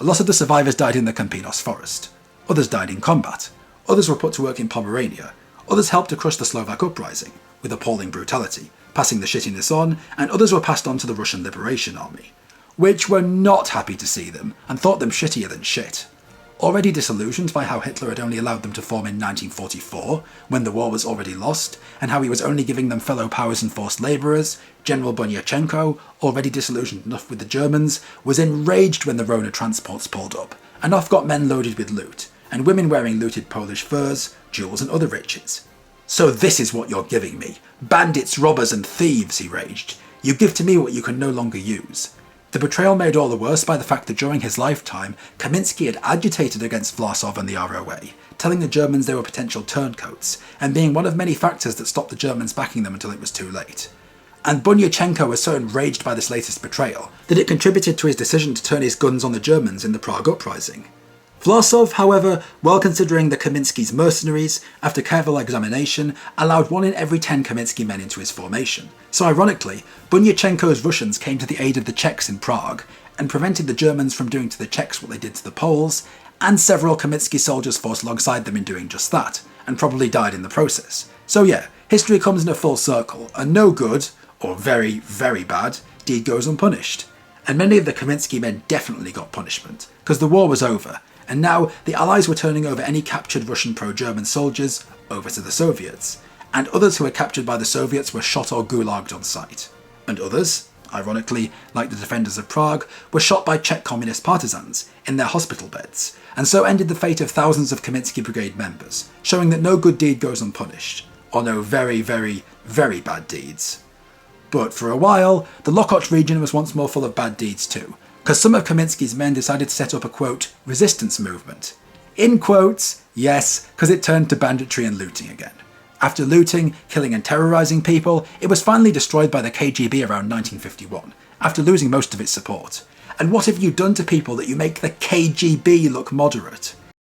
A lot of the survivors died in the Campinos forest. Others died in combat. Others were put to work in Pomerania. Others helped to crush the Slovak uprising, with appalling brutality, passing the shittiness on, and others were passed on to the Russian Liberation Army, which were not happy to see them and thought them shittier than shit. Already disillusioned by how Hitler had only allowed them to form in 1944, when the war was already lost, and how he was only giving them fellow powers and forced labourers, General Bunyachenko, already disillusioned enough with the Germans, was enraged when the Rona transports pulled up, and off got men loaded with loot, and women wearing looted Polish furs, jewels and other riches. "So this is what you're giving me. Bandits, robbers and thieves," he raged. "You give to me what you can no longer use." The betrayal made all the worse by the fact that during his lifetime, Kaminski had agitated against Vlasov and the ROA, telling the Germans they were potential turncoats, and being one of many factors that stopped the Germans backing them until it was too late. And Bunyachenko was so enraged by this latest betrayal that it contributed to his decision to turn his guns on the Germans in the Prague uprising. Vlasov, however, while considering the Kaminski's mercenaries, after careful examination, allowed 1 in every 10 Kaminski men into his formation. So ironically, Bunyachenko's Russians came to the aid of the Czechs in Prague, and prevented the Germans from doing to the Czechs what they did to the Poles, and several Kaminski soldiers fought alongside them in doing just that, and probably died in the process. So yeah, history comes in a full circle, and no good, or very, very bad, deed goes unpunished. And many of the Kaminski men definitely got punishment, because the war was over, and now the Allies were turning over any captured Russian pro-German soldiers over to the Soviets, and others who were captured by the Soviets were shot or gulagged on sight. And others, ironically, like the defenders of Prague, were shot by Czech communist partisans in their hospital beds, and so ended the fate of thousands of Kaminski Brigade members, showing that no good deed goes unpunished, or no very, very, very bad deeds. But for a while, the Lokotch region was once more full of bad deeds too, because some of Kaminski's men decided to set up a, quote, resistance movement. In quotes, yes, because it turned to banditry and looting again. After looting, killing and terrorising people, it was finally destroyed by the KGB around 1951, after losing most of its support. And what have you done to people that you make the KGB look moderate?